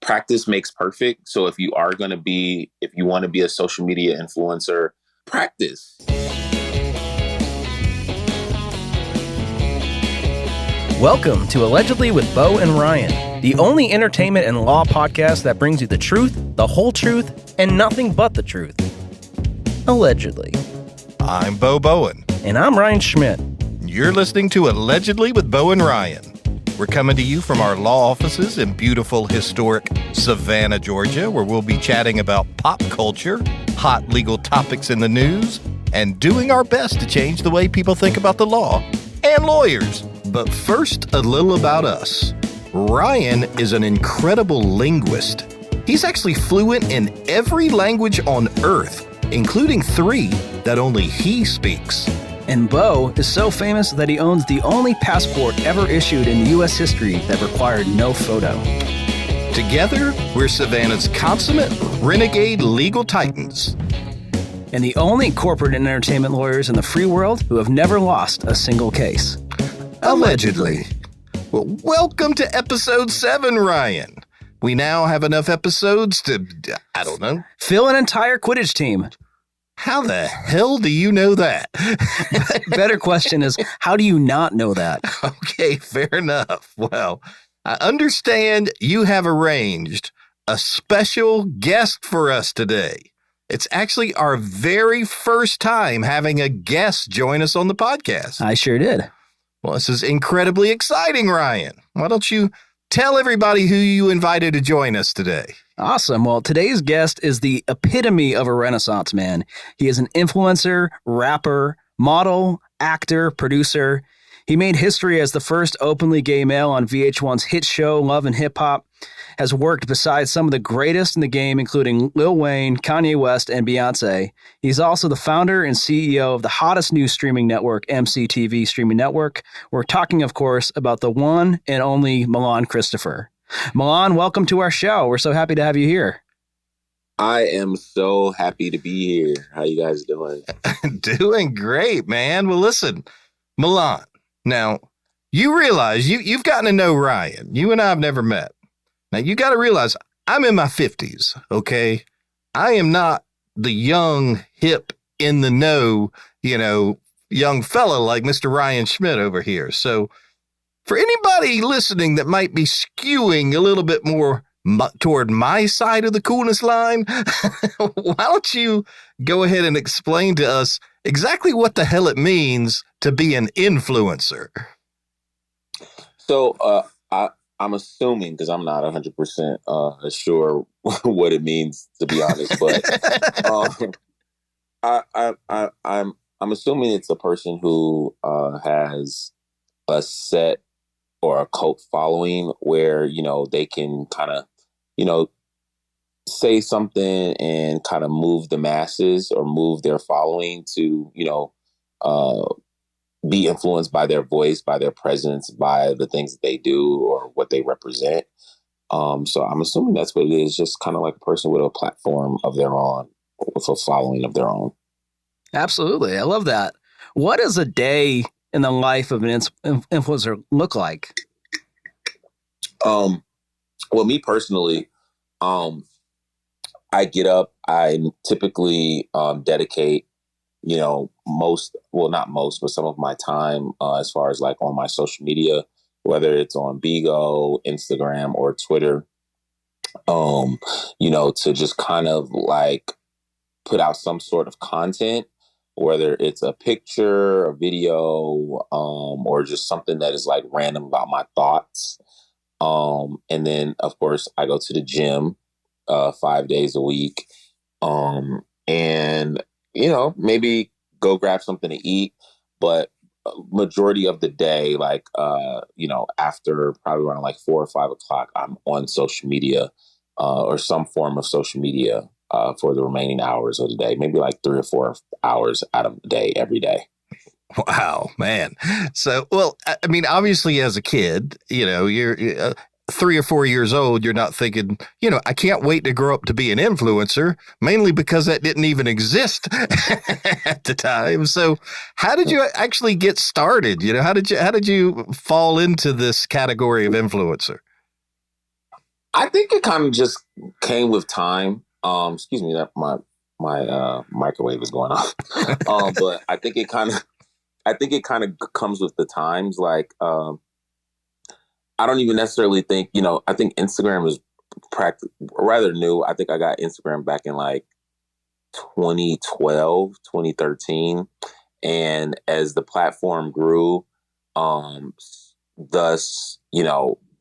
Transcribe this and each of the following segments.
practice makes perfect. So if you want to be a social media influencer, practice. Welcome to Allegedly with Bo and Ryan, the only entertainment and law podcast that brings you the truth, the whole truth, and nothing but the truth. Allegedly. I'm Bo Bowen. And I'm Ryan Schmidt. You're listening to Allegedly with Bo and Ryan. We're coming to you from our law offices in beautiful, historic Savannah, Georgia, where we'll be chatting about pop culture, hot legal topics in the news, and doing our best to change the way people think about the law and lawyers. But first, a little about us. Ryan is an incredible linguist. He's actually fluent in every language on Earth, including 3 that only he speaks. And Bo is so famous that he owns the only passport ever issued in U.S. history that required no photo. Together, we're Savannah's consummate renegade legal titans. And the only corporate and entertainment lawyers in the free world who have never lost a single case. Allegedly. Well, welcome to episode 7, Ryan. We now have enough episodes to, I don't know, fill an entire Quidditch team. How the hell do you know that? Better question is, how do you not know that? Okay, fair enough. Well, I understand you have arranged a special guest for us today. It's actually our very first time having a guest join us on the podcast. I sure did. Well, this is incredibly exciting, Ryan. Why don't you tell everybody who you invited to join us today? Awesome. Well, today's guest is the epitome of a Renaissance man. He is an influencer, rapper, model, actor, producer. He made history as the first openly gay male on VH1's hit show Love and Hip Hop, has worked beside some of the greatest in the game, including Lil Wayne, Kanye West, and Beyonce. He's also the founder and CEO of the hottest new streaming network, MCTV Streaming Network. We're talking, of course, about the one and only Milan Christopher. Milan, welcome to our show. We're so happy to have you here. I am so happy to be here. How you guys doing? Doing great, man. Well, listen, Milan, now you realize you've gotten to know Ryan. You and I have never met. Now, you got to realize I'm in my 50s, okay? I am not the young, hip, in the know, young fella like Mr. Ryan Schmidt over here. So for anybody listening that might be skewing a little bit more toward my side of the coolness line, why don't you go ahead and explain to us exactly what the hell it means to be an influencer? So, I'm assuming, because I'm not 100% sure what it means, to be honest, but I'm assuming it's a person who has a set or a cult following where, they can kind of, say something and kind of move the masses or move their following to, be influenced by their voice, by their presence, by the things that they do or what they represent. So I'm assuming that's what it is, just kind of like a person with a platform of their own, with a following of their own. Absolutely. I love that. What does a day in the life of an influencer look like? Well, me personally, I get up, I typically dedicate not most, but some of my time as far as like on my social media, whether it's on Bigo, Instagram, or Twitter, to just kind of like put out some sort of content, whether it's a picture, a video, or just something that is like random about my thoughts. And then, of course, I go to the gym 5 days a week. And maybe go grab something to eat, but majority of the day, like, after probably around like 4 or 5 o'clock, I'm on social media, or some form of social media, for the remaining hours of the day, maybe like 3 or 4 hours out of the day, every day. Wow, man. So, well, I mean, obviously as a kid, you're 3 or 4 years old, you're not thinking, I can't wait to grow up to be an influencer, mainly because that didn't even exist at the time. So how did you actually get started? How did you fall into this category of influencer? I think it kind of just came with time. Excuse me, that my microwave is going off. But I think it kind of comes with the times. Like, I don't even necessarily think, I think Instagram is rather new. I think I got Instagram back in like 2012, 2013. And as the platform grew, thus,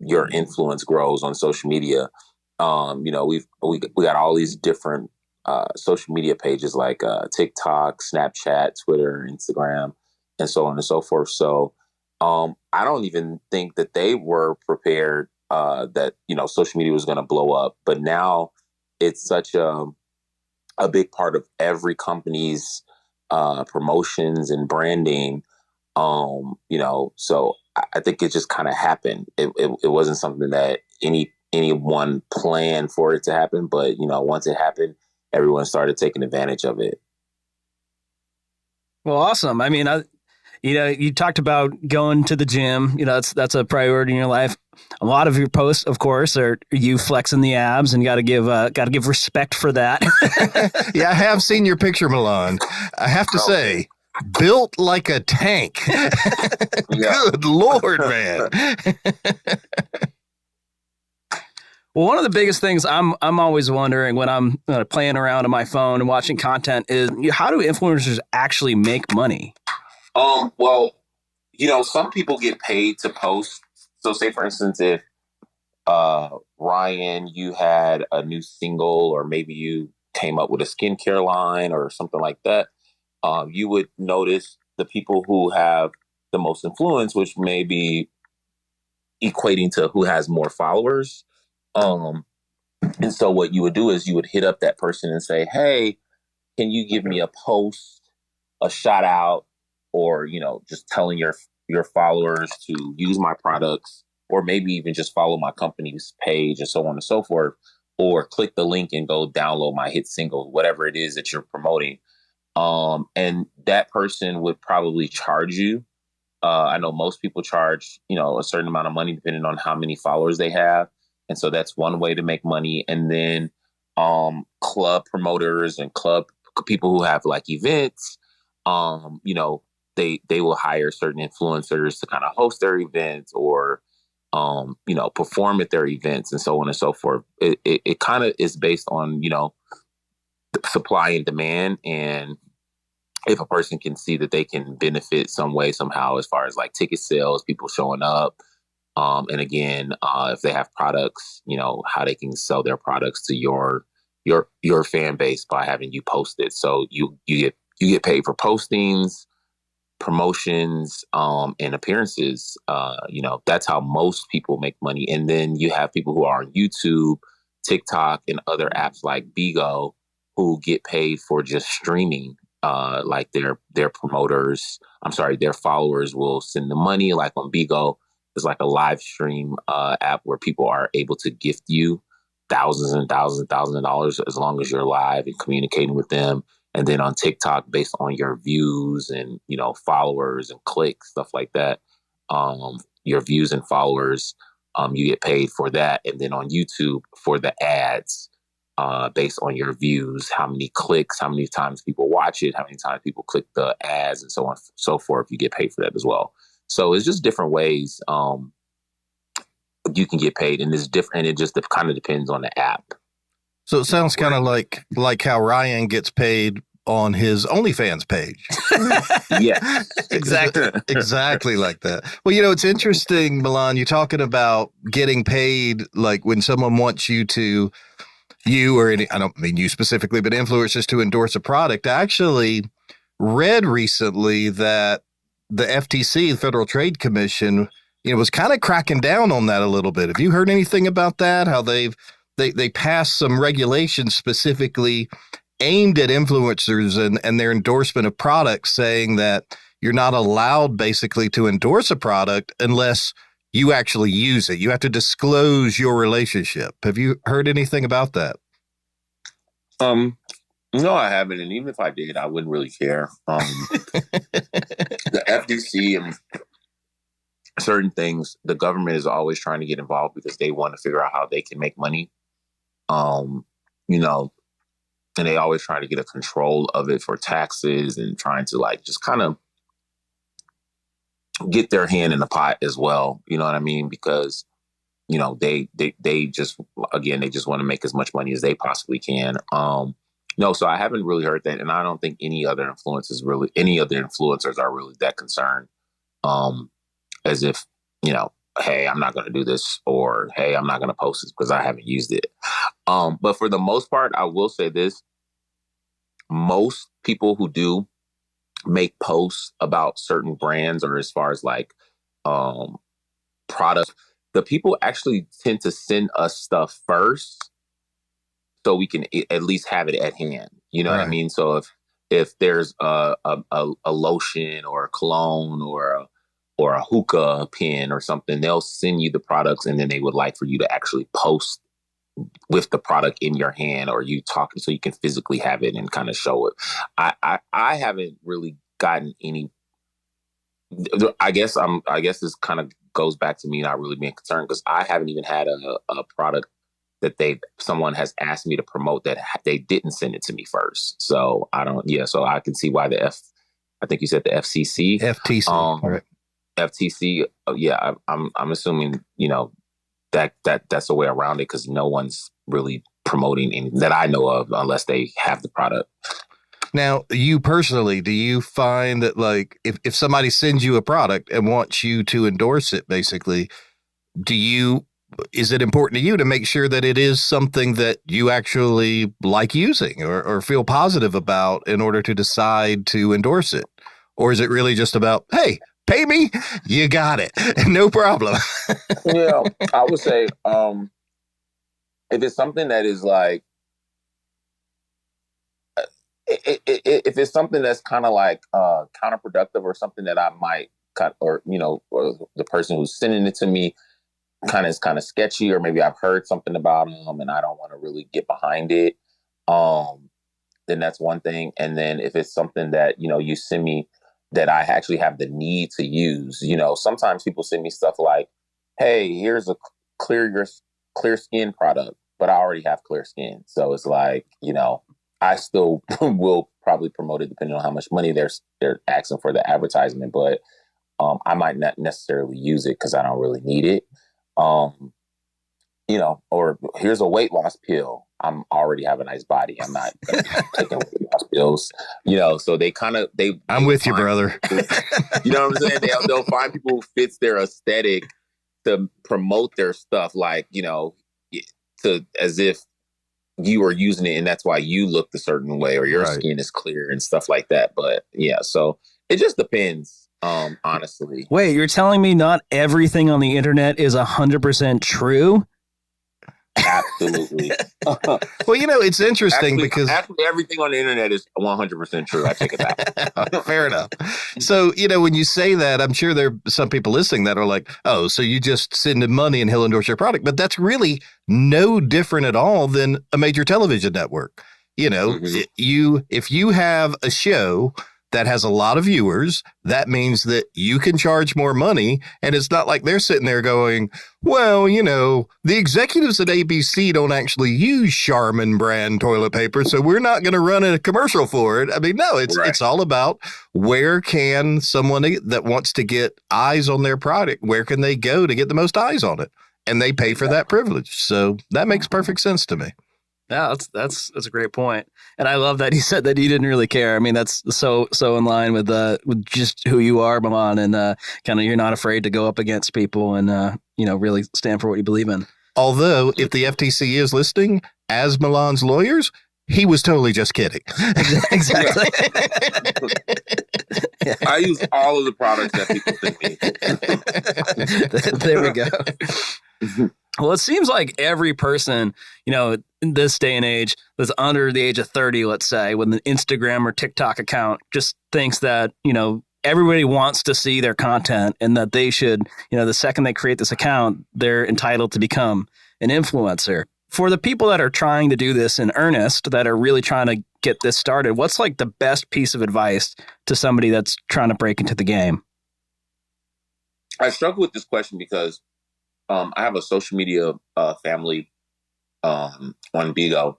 your influence grows on social media. We got all these different social media pages like TikTok, Snapchat, Twitter, Instagram, and so on and so forth. So I don't even think that they were prepared that social media was going to blow up. But now it's such a big part of every company's promotions and branding. So I think it just kind of happened. It wasn't something that anyone planned for it to happen, but once it happened, everyone started taking advantage of it. Well, awesome. I mean, you talked about going to the gym. That's a priority in your life. A lot of your posts, of course, are you flexing the abs, and got to give respect for that. Yeah, I have seen your picture, Milan. I have to say, built like a tank. Good Lord, man. Well, one of the biggest things I'm always wondering when I'm playing around on my phone and watching content is, how do influencers actually make money? Well, some people get paid to post. So say, for instance, if Ryan, you had a new single, or maybe you came up with a skincare line or something like that, you would notice the people who have the most influence, which may be equating to who has more followers. And so what you would do is you would hit up that person and say, hey, can you give me a post, a shout out, or, just telling your followers to use my products, or maybe even just follow my company's page and so on and so forth, or click the link and go download my hit single, whatever it is that you're promoting. And that person would probably charge you. I know most people charge, a certain amount of money depending on how many followers they have. And so that's one way to make money. And then club promoters and club people who have like events, they will hire certain influencers to kind of host their events, or perform at their events, and so on and so forth. It kind of is based on the supply and demand, and if a person can see that they can benefit some way somehow, as far as like ticket sales, people showing up. And again, if they have products, how they can sell their products to your fan base by having you post it. So you get paid for postings, promotions, and appearances. That's how most people make money. And then you have people who are on YouTube, TikTok, and other apps like Bigo, who get paid for just streaming. Like their promoters, their followers will send the money. Like on Bigo, it's like a live stream app where people are able to gift you thousands and thousands and thousands of dollars as long as you're live and communicating with them. And then on TikTok, based on your views and followers and clicks, stuff like that, your views and followers, you get paid for that. And then on YouTube for the ads, based on your views, how many clicks, how many times people watch it, how many times people click the ads, and so on and so forth. You get paid for that as well. So it's just different ways you can get paid, and it's different. And it just kind of depends on the app. So it sounds kind of like how Ryan gets paid on his OnlyFans page. Yeah, exactly. Exactly like that. Well, it's interesting, Milan, you're talking about getting paid, like when someone wants you or I don't mean you specifically, but influencers to endorse a product. I actually read recently that the FTC, the Federal Trade Commission, was kind of cracking down on that a little bit. Have you heard anything about that? How they passed some regulations specifically aimed at influencers and their endorsement of products, saying that you're not allowed basically to endorse a product unless you actually use it. You have to disclose your relationship. Have you heard anything about that? No, I haven't. And even if I did, I wouldn't really care. The FTC, certain things, the government is always trying to get involved because they want to figure out how they can make money. You know, and they always try to get a control of it for taxes and trying to like just kind of get their hand in the pot as well. You know what I mean? Because they just, again, they just want to make as much money as they possibly can. No, so I haven't really heard that, and I don't think any other influencers are really that concerned. As if, hey, I'm not going to do this, or hey, I'm not going to post this because I haven't used it. But for the most part, I will say this: most people who do make posts about certain brands, or as far as like products, the people actually tend to send us stuff first so we can at least have it at hand. You know what I mean? So if there's a lotion or a cologne or a hookah pin or something, they'll send you the products, and then they would like for you to actually post with the product in your hand, or you talking so you can physically have it and kind of show it. I haven't really gotten any. I guess this kind of goes back to me not really being concerned, because I haven't even had a product that someone has asked me to promote that they didn't send it to me first. So I don't. Yeah. So I can see why I think you said the FTC. Right. FTC. Yeah. I'm assuming that's a way around it, because no one's really promoting anything that I know of unless they have the product. Now, you personally, do you find that, like, if somebody sends you a product and wants you to endorse it, basically, is it important to you to make sure that it is something that you actually like using or feel positive about in order to decide to endorse it? Or is it really just about, hey, pay me, you got it, no problem? Yeah, I would say if it's something that is like, if it's something that's kind of like counterproductive, or something that I might or the person who's sending it to me is kind of sketchy, or maybe I've heard something about them and I don't want to really get behind it, then that's one thing. And then if it's something that you send me that I actually have the need to use, sometimes people send me stuff like, hey, here's a clear skin product, but I already have clear skin, so it's like, I still will probably promote it depending on how much money they're asking for the advertisement, but I might not necessarily use it because I don't really need it. Or here's a weight loss pill. I'm already have a nice body. I'm not taking weight loss pills. So I'm with you, brother. You know what I'm saying? They'll find people who fits their aesthetic to promote their stuff, like, as if you are using it and that's why you look the certain way, or your skin is clear and stuff like that. But yeah, so it just depends, honestly. Wait, you're telling me not everything on the internet is 100% true? Absolutely. Well, it's interesting because actually everything on the internet is 100% true. I take it back. Fair enough. So, when you say that, I'm sure there are some people listening that are like, oh, so you just send him money and he'll endorse your product. But that's really no different at all than a major television network. If you have a show that has a lot of viewers, that means that you can charge more money. And it's not like they're sitting there going, well, the executives at ABC don't actually use Charmin brand toilet paper, so we're not going to run a commercial for it. I mean, no, it's all about where can someone that wants to get eyes on their product, where can they go to get the most eyes on it? And they pay for that privilege. So that makes perfect sense to me. Yeah, that's a great point, and I love that he said that he didn't really care. I mean, that's so in line with just who you are, Milan, and kind of you're not afraid to go up against people and really stand for what you believe in. Although, if the FTC is listening, as Milan's lawyers, he was totally just kidding. Exactly. I use all of the products that people send me. There we go. Well, it seems like every person, in this day and age that's under the age of 30, let's say, with an Instagram or TikTok account, just thinks that, everybody wants to see their content and that they should, the second they create this account, they're entitled to become an influencer. For the people that are trying to do this in earnest, that are really trying to get this started, what's like the best piece of advice to somebody that's trying to break into the game? I struggle with this question because I have a social media family on Bigo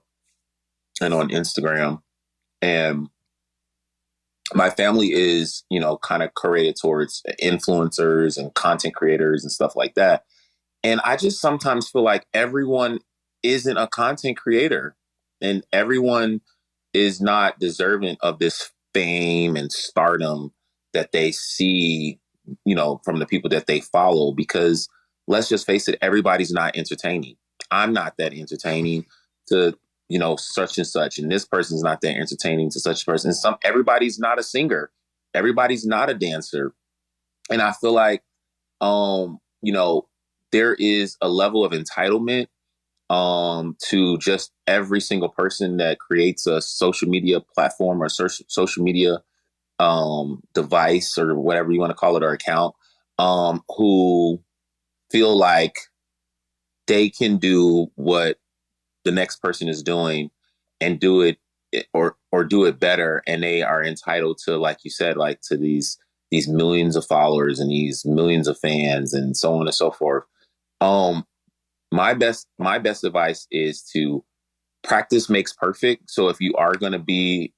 and on Instagram, and my family is, kind of curated towards influencers and content creators and stuff like that. And I just sometimes feel like everyone isn't a content creator and everyone is not deserving of this fame and stardom that they see, from the people that they follow. Because let's just face it, everybody's not entertaining. I'm not that entertaining to, such and such. And this person's not that entertaining to such a person. Everybody's not a singer. Everybody's not a dancer. And I feel like, there is a level of entitlement to just every single person that creates a social media platform or social media device or whatever you want to call it, or account, who feel like they can do what the next person is doing and do it or do it better, and they are entitled to, like you said, like to these millions of followers and these millions of fans and so on and so forth. My best advice is to practice makes perfect. So if you want to be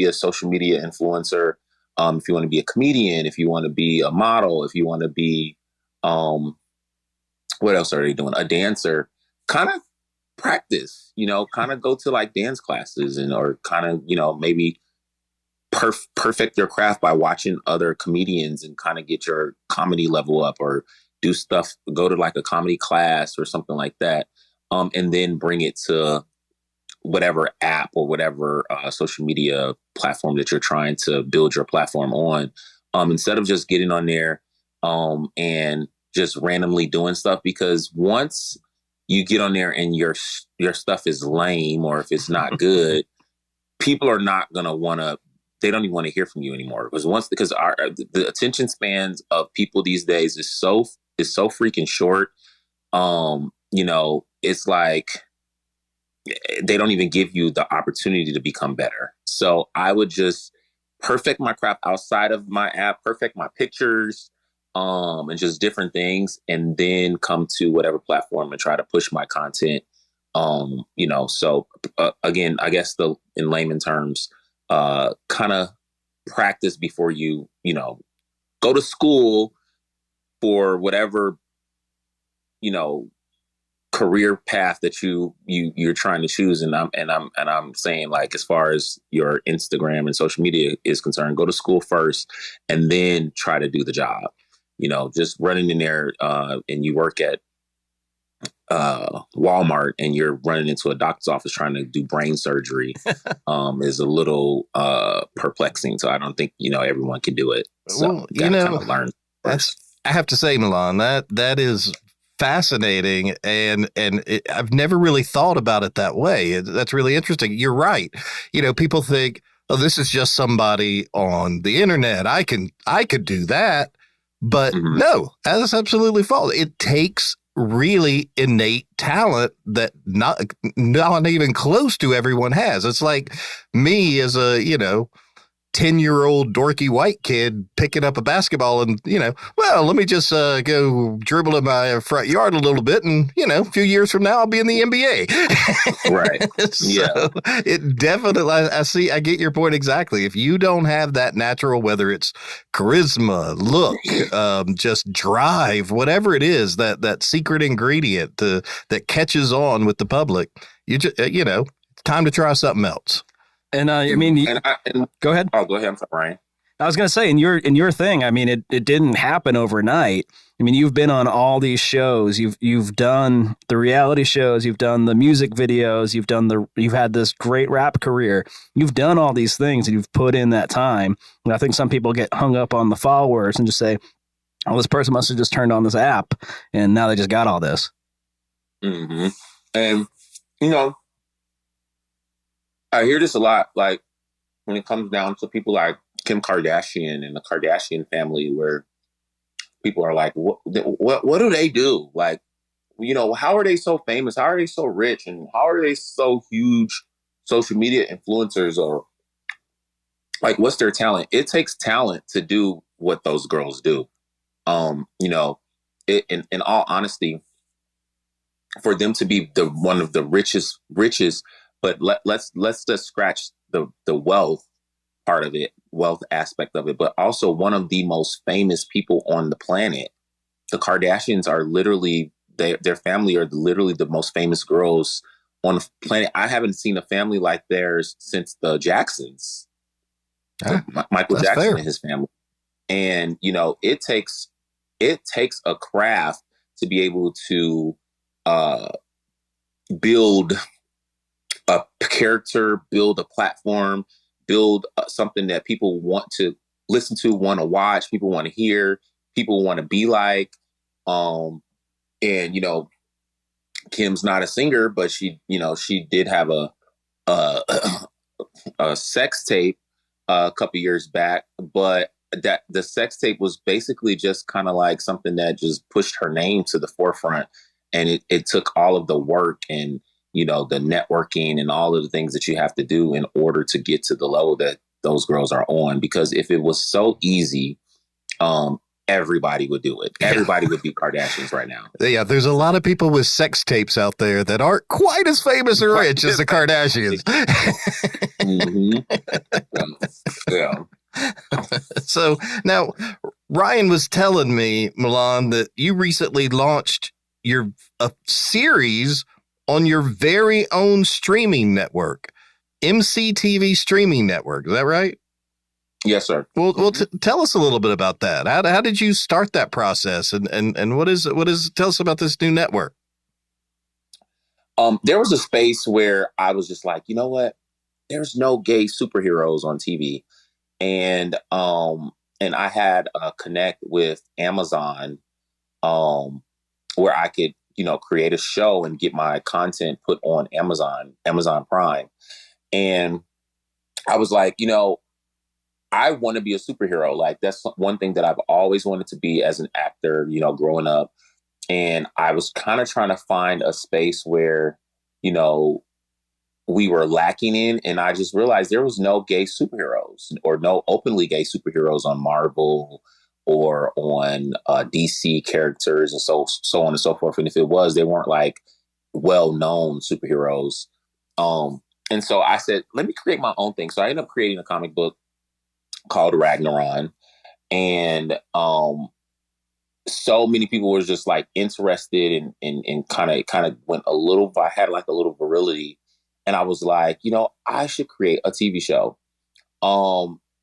a social media influencer, if you want to be a comedian, if you want to be a model, if you want to be, what else are they doing? A dancer, kind of practice, kind of go to like dance classes or kind of, maybe perfect your craft by watching other comedians and kind of get your comedy level up, or do stuff, go to like a comedy class or something like that. And then bring it to whatever app or whatever social media platform that you're trying to build your platform on. Instead of just getting on there and just randomly doing stuff, because once you get on there and your stuff is lame, or if it's not good, people are not going to want to, they don't even want to hear from you anymore. Because the attention spans of people these days is so freaking short. It's like they don't even give you the opportunity to become better. So I would just perfect my craft outside of my app, perfect my pictures, and just different things, and then come to whatever platform and try to push my content. So again, I guess in layman terms, kind of practice before you, go to school for whatever, career path that you're trying to choose. And I'm saying, like, as far as your Instagram and social media is concerned, go to school first and then try to do the job. Just running in there and you work at Walmart and you're running into a doctor's office trying to do brain surgery is a little perplexing. So I don't think, everyone can do it. So you gotta kind of learn first. I have to say, Milan, that is fascinating. And I've never really thought about it that way. That's really interesting. You're right. People think, oh, this is just somebody on the internet. I could do that. But no, that's absolutely false. It takes really innate talent that not even close to everyone has. It's like me as a, 10-year-old dorky white kid picking up a basketball and, let me just go dribble in my front yard a little bit. And, a few years from now, I'll be in the NBA. Right. So it definitely, I get your point exactly. If you don't have that natural, whether it's charisma, look, just drive, whatever it is, that secret ingredient that catches on with the public, it's time to try something else. And go ahead. Oh, go ahead. I'm sorry, Ryan. I was going to say, in your thing, I mean, it didn't happen overnight. I mean, you've been on all these shows. You've done the reality shows. You've done the music videos. You've had this great rap career. You've done all these things and you've put in that time. And I think some people get hung up on the followers and just say, oh, this person must have just turned on this app and now they just got all this. Mm-hmm. And, I hear this a lot, like when it comes down to people like Kim Kardashian and the Kardashian family, where people are like, what do they do? Like, how are they so famous? How are they so rich? And how are they so huge social media influencers? Or like, what's their talent? It takes talent to do what those girls do. You know, in all honesty, for them to be the one of the richest, but let's just scratch the wealth part of it, wealth aspect of it, but also one of the most famous people on the planet. The Kardashians are literally their family are literally the most famous girls on the planet. I haven't seen a family like theirs since the Jacksons, Michael Jackson fair. and his family. And you know, it takes a craft to be able to build a character, build a platform, build something that people want to listen to, want to watch, people want to hear, people want to be like. And you know, Kim's not a singer, but she did have a, a sex tape a couple years back, but that the sex tape was basically just kind of like something that just pushed her name to the forefront, and it took all of the work and you know the networking and all of the things that you have to do in order to get to the level that those girls are on. Because if it was so easy, everybody would do it. Everybody would be Kardashians right now. Yeah, there's a lot of people with sex tapes out there that aren't quite as famous or rich as the Kardashians. Yeah. So now, Ryan was telling me, Milan, that you recently launched a series on your very own streaming network, MCTV streaming network. Is that right? Yes, sir. Well, tell us a little bit about that. How did you start that process, and what is tell us about this new network? There was a space where I was just like, you know what? There's no gay superheroes on TV, and I had a connect with Amazon, where I could create a show and get my content put on Amazon Prime, and I was like, I want to be a superhero. Like that's one thing that I've always wanted to be as an actor, growing up. And I was kind of trying to find a space where, we were lacking in. And I just realized there was no gay superheroes or no openly gay superheroes on Marvel or on DC characters and so on and so forth. And if it was, they weren't like well-known superheroes. And so I said, let me create my own thing. So I ended up creating a comic book called Ragnaron, and so many people were just like interested in kind of went a little. I had like a little virility, and I was like, I should create a TV show.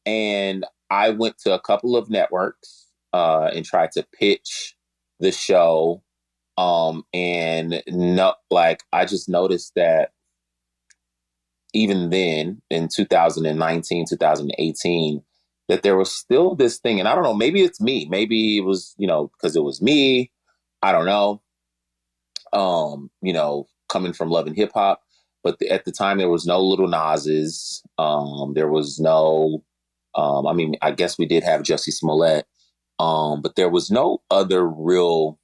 And I went to a couple of networks and tried to pitch the show, and I just noticed that even then in 2019, 2018, that there was still this thing. And I don't know, maybe it's me. Maybe it was, because it was me. I don't know. Coming from Love and Hip Hop. But at the time, there was no Little Nas's. There was no, I guess we did have Jussie Smollett. But there was no other real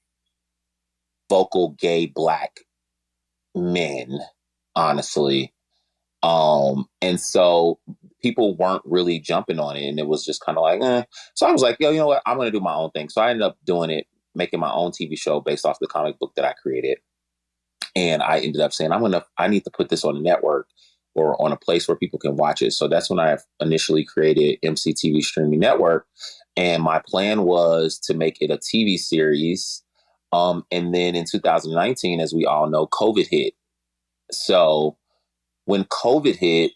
vocal gay Black men, honestly. And so people weren't really jumping on it, and it was just kind of like, eh. So I was like, yo, you know what? I'm going to do my own thing. So I ended up doing it, making my own TV show based off the comic book that I created. And I ended up saying, I need to put this on a network or on a place where people can watch it. So that's when I initially created MCTV Streaming Network. And my plan was to make it a TV series. And then in 2019, as we all know, COVID hit. So when COVID hit,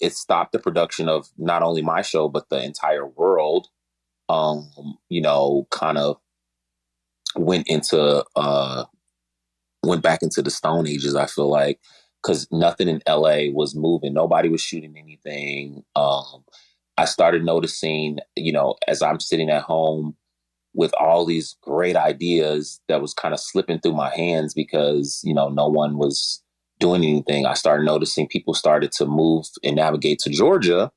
it stopped the production of not only my show, but the entire world, kind of went back into the Stone Ages, I feel like, because nothing in LA was moving. Nobody was shooting anything. I started noticing, as I'm sitting at home with all these great ideas that was kind of slipping through my hands because, no one was doing anything. I started noticing people started to move and navigate to Georgia,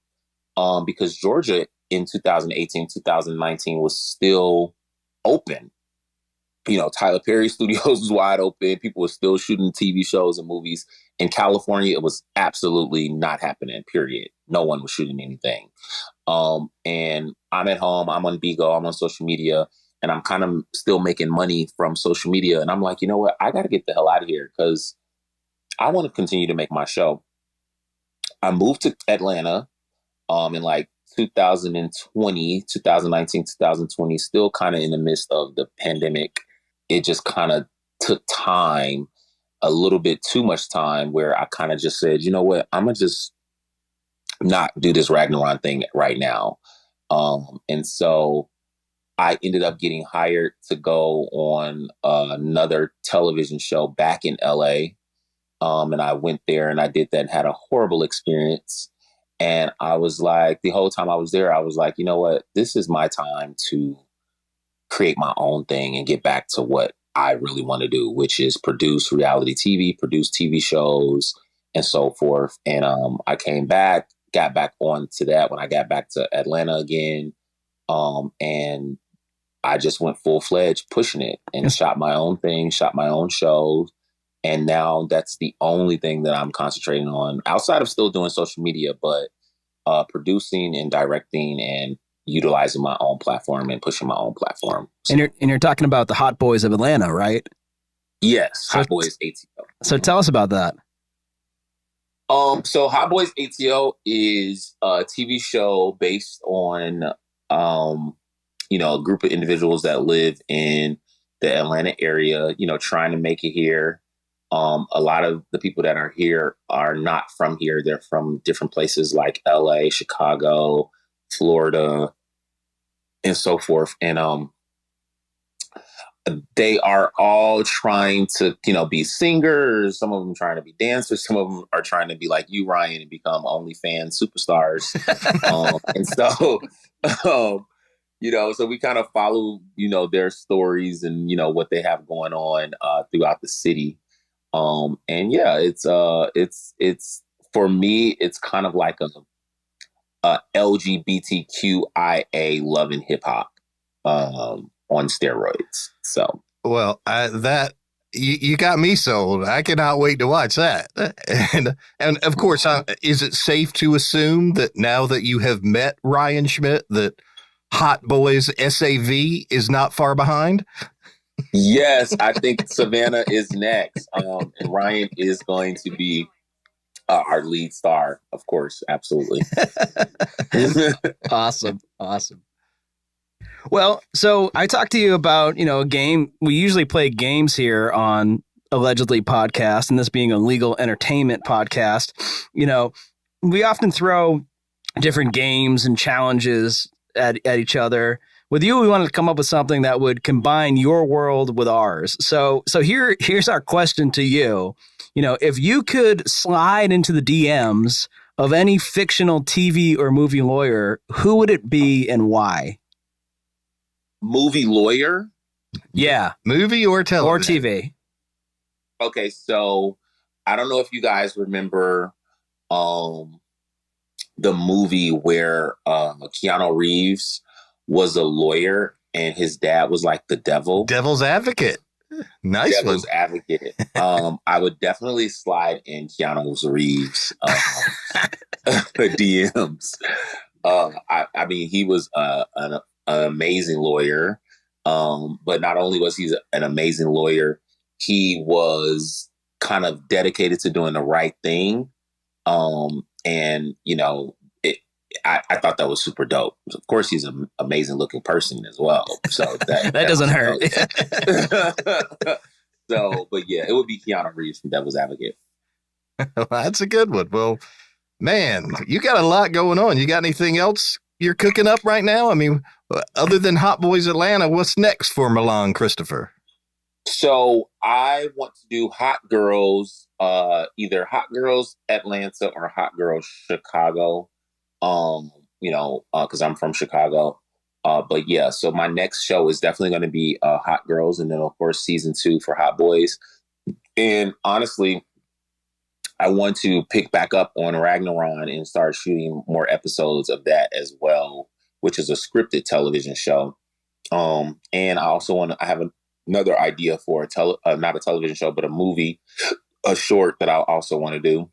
because Georgia in 2018, 2019 was still open. Tyler Perry Studios was wide open. People were still shooting TV shows and movies. In California, it was absolutely not happening, period. No one was shooting anything. And I'm at home, I'm on Bigo, I'm on social media, and I'm kind of still making money from social media. And I'm like, you know what? I got to get the hell out of here because I want to continue to make my show. I moved to Atlanta in like 2020, 2019, 2020, still kind of in the midst of the pandemic. It just kind of took time, a little bit too much time, where I kind of just said, you know what, I'm going to just not do this Ragnarok thing right now. And so I ended up getting hired to go on another television show back in LA. And I went there and I did that and had a horrible experience. And I was like, the whole time I was there, I was like, you know what? This is my time to create my own thing and get back to what I really want to do, which is produce reality TV, produce TV shows, and so forth. And I came back, got back on to that when I got back to Atlanta again. And I just went full-fledged pushing it and shot my own thing, shot my own shows. And now that's the only thing that I'm concentrating on outside of still doing social media, but producing and directing and utilizing my own platform and pushing my own platform. So, And you're talking about the Hot Boys of Atlanta, right? yes, Hot Boys ATO. So tell us about that. So Hot Boys ATO is a TV show based on, a group of individuals that live in the Atlanta area, trying to make it here. A lot of the people that are here are not from here. They're from different places like LA, Chicago, Florida, and so forth. And they are all trying to, be singers. Some of them trying to be dancers. Some of them are trying to be like you, Ryan, and become OnlyFans superstars. And so, so we kind of follow, their stories and, what they have going on throughout the city. And yeah, it's for me, it's kind of like a LGBTQIA love and hip hop on steroids. So, well, you got me sold. I cannot wait to watch that. And of course, is it safe to assume that now that you have met Ryan Schmidt, that Hot Boys SAV is not far behind? Yes, I think Savannah is next. And Ryan is going to be our lead star, of course. Absolutely. Awesome. Well, so I talked to you about, a game. We usually play games here on Allegedly Podcast, and this being a legal entertainment podcast. We often throw different games and challenges at each other. With you, we wanted to come up with something that would combine your world with ours. So here's our question to you. If you could slide into the DMs of any fictional TV or movie lawyer, who would it be and why? Movie lawyer? Yeah. Movie or television? Or TV. Okay, so I don't know if you guys remember the movie where Keanu Reeves was a lawyer and his dad was like the devil. Devil's advocate. Nice Devil's one. advocate. I would definitely slide in Keanu Reeves DMs. I mean, he was an amazing lawyer. But not only was he an amazing lawyer, he was kind of dedicated to doing the right thing. And, I thought that was super dope. Of course, he's an amazing looking person as well. So that doesn't hurt. So, but yeah, it would be Keanu Reeves from Devil's Advocate. Well, that's a good one. Well, man, you got a lot going on. You got anything else you're cooking up right now? I mean, other than Hot Boys Atlanta, what's next for Milan Christopher? So I want to do Hot Girls, either Hot Girls Atlanta or Hot Girls Chicago. Because I'm from Chicago. But yeah, so my next show is definitely going to be Hot Girls, and then of course season 2 for Hot Boys. And honestly, I want to pick back up on Ragnarok and start shooting more episodes of that as well, which is a scripted television show. And I also I have another idea for not a television show, but a movie, a short that I also want to do.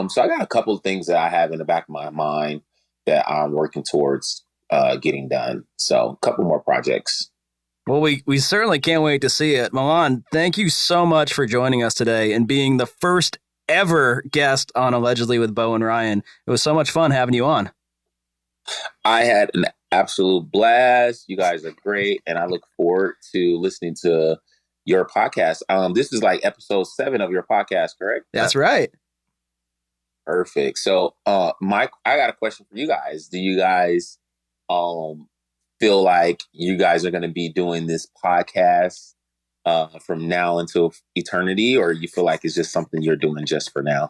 So I got a couple of things that I have in the back of my mind that I'm working towards getting done. So a couple more projects. Well, we certainly can't wait to see it. Milan, thank you so much for joining us today and being the first ever guest on Allegedly with Bowen and Ryan. It was so much fun having you on. I had an absolute blast. You guys are great, and I look forward to listening to your podcast. This is like episode 7 of your podcast, correct? That's right. Perfect. So, Mike, I got a question for you guys. Do you guys feel like you guys are going to be doing this podcast from now until eternity, or you feel like it's just something you're doing just for now?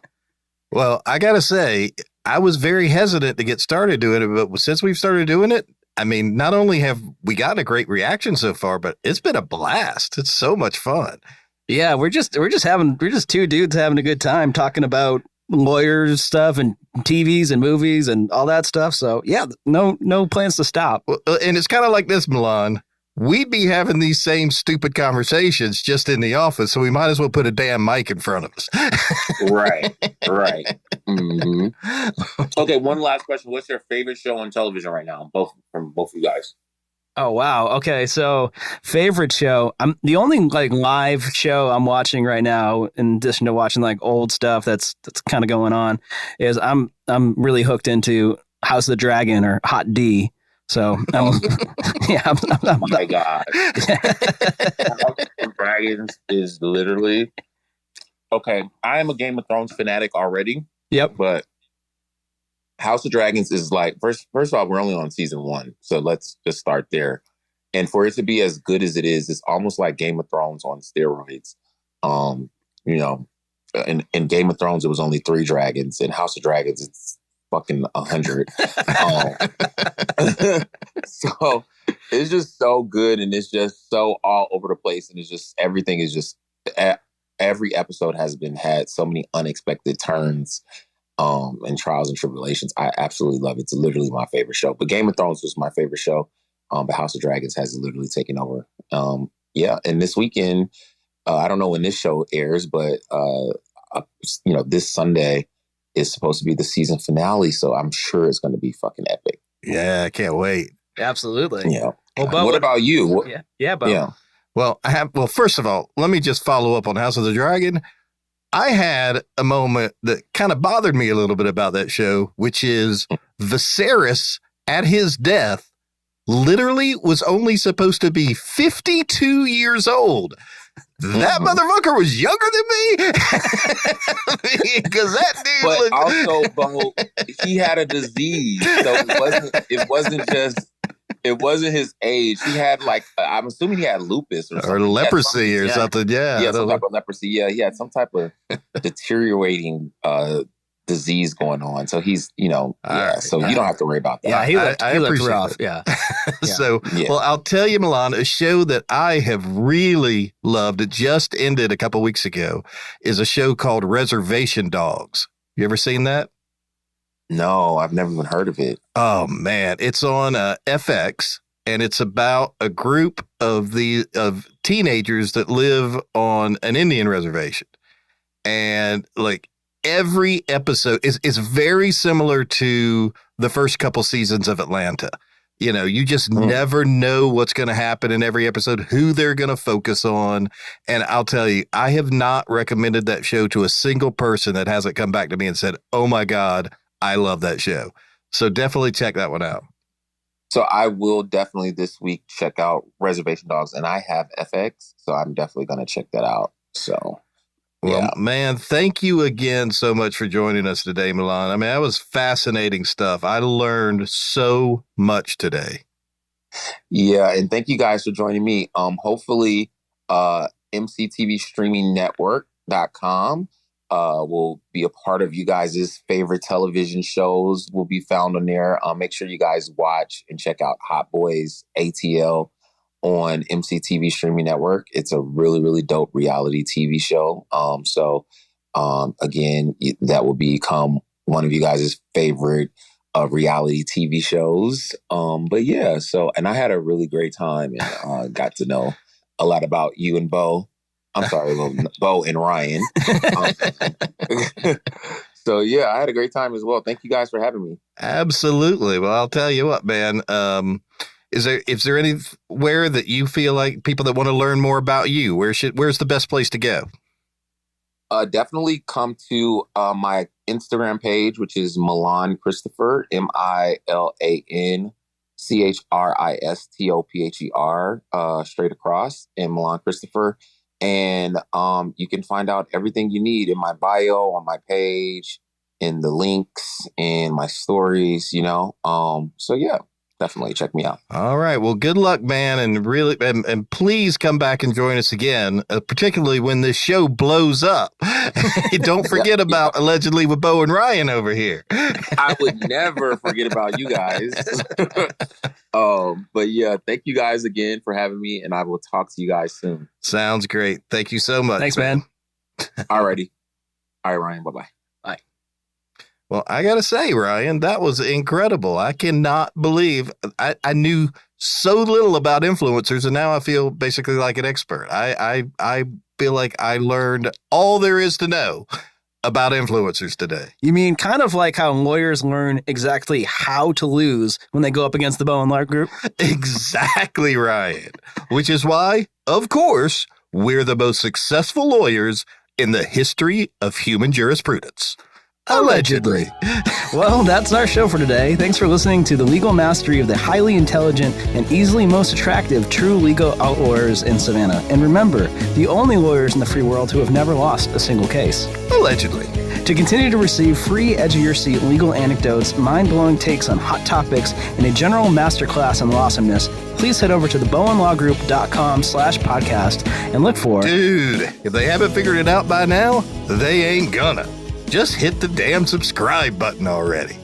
Well, I got to say, I was very hesitant to get started doing it, but since we've started doing it, I mean, not only have we gotten a great reaction so far, but it's been a blast. It's so much fun. Yeah, we're just two dudes having a good time talking about lawyers stuff and TVs and movies and all that stuff. So yeah, no plans to stop. Well, and it's kind of like this, Milan. We'd be having these same stupid conversations just in the office, so we might as well put a damn mic in front of us. Right. Mm-hmm. Okay, one last question. What's your favorite show on television right now? From both of you guys. Oh, wow. Okay, so favorite show. I'm the only like live show I'm watching right now, in addition to watching like old stuff that's kind of going on, is I'm really hooked into House of the Dragon or Hot D. So yeah, oh my God. House of Dragons is literally okay. I am a Game of Thrones fanatic already. Yep. But House of Dragons is like first of all, we're only on season 1, so let's just start there. And for it to be as good as it is, it's almost like Game of Thrones on steroids. You know, in Game of Thrones, it was only 3 dragons. In House of Dragons, it's fucking 100. So it's just so good, and it's just so all over the place, and it's just everything is just every episode has had so many unexpected turns and trials and tribulations. I absolutely love it. It's literally my favorite show. But Game of Thrones was my favorite show. But House of Dragons has literally taken over. Yeah, and this weekend, I don't know when this show airs, but this Sunday is supposed to be the season finale, so I'm sure it's going to be fucking epic. Yeah, I can't wait. Absolutely. Yeah. Well, Bo, what about you? Yeah, Bo. Yeah. Well, first of all, let me just follow up on House of the Dragon. I had a moment that kind of bothered me a little bit about that show, which is Viserys at his death literally was only supposed to be 52 years old. That motherfucker was younger than me. Because that dude but also, Bo, he had a disease. So it wasn't his age. He had I'm assuming he had lupus or leprosy or something. Yeah. Yeah, some type of leprosy. Yeah, he had some type of deteriorating disease going on. So he's, right. So you don't have to worry about that. Yeah, he looked rough. It. Yeah. So, well, I'll tell you, Milan, a show that I have really loved, it just ended a couple weeks ago, is a show called Reservation Dogs. You ever seen that? No, I've never even heard of it. Oh, man. It's on FX, and it's about a group of teenagers that live on an Indian reservation. And every episode is very similar to the first couple seasons of Atlanta. You just never know what's going to happen in every episode, who they're going to focus on. And I'll tell you, I have not recommended that show to a single person that hasn't come back to me and said, oh my God, I love that show. So definitely check that one out. So I will definitely this week check out Reservation Dogs, and I have FX, so I'm definitely going to check that out. So, well, man, thank you again so much for joining us today, Milan. I mean, that was fascinating stuff. I learned so much today. Yeah, and thank you guys for joining me. Hopefully, MCTV Streaming Network.com will be a part of you guys' favorite television shows will be found on there. Make sure you guys watch and check out Hot Boys ATL on MCTV Streaming Network. It's a really, really dope reality TV show. Again, that will become one of you guys' favorite reality TV shows. But yeah, and I had a really great time and got to know a lot about you and Bo. I'm sorry, Bo and Ryan. So yeah, I had a great time as well. Thank you guys for having me. Absolutely. Well, I'll tell you what, man. Is there anywhere that you feel like people that want to learn more about you, where's the best place to go? Definitely come to my Instagram page, which is Milan Christopher, MILANCHRISTOPHER, straight across, and Milan Christopher. And you can find out everything you need in my bio, on my page, in the links, and my stories, So yeah, definitely check me out. All right. Well, good luck, man. And really, and please come back and join us again, particularly when this show blows up. Don't forget about Allegedly with Bowen and Ryan over here. I would never forget about you guys. But yeah, thank you guys again for having me, and I will talk to you guys soon. Sounds great. Thank you so much. Thanks, man. Alrighty. All right, Ryan. Bye-bye. Bye. Well, I got to say, Ryan, that was incredible. I cannot believe I knew so little about influencers, and now I feel basically like an expert. I feel like I learned all there is to know about influencers today. You mean kind of like how lawyers learn exactly how to lose when they go up against the Bowen Law Group? Exactly, Ryan. Which is why, of course, we're the most successful lawyers in the history of human jurisprudence. Allegedly. Well, that's our show for today. Thanks for listening to the legal mastery of the highly intelligent and easily most attractive true legal lawyers in Savannah. And remember, the only lawyers in the free world who have never lost a single case. Allegedly. To continue to receive free edge-of-your-seat legal anecdotes, mind-blowing takes on hot topics, and a general masterclass in awesomeness, please head over to thebowenlawgroup.com/podcast and look for... Dude, if they haven't figured it out by now, they ain't gonna. Just hit the damn subscribe button already.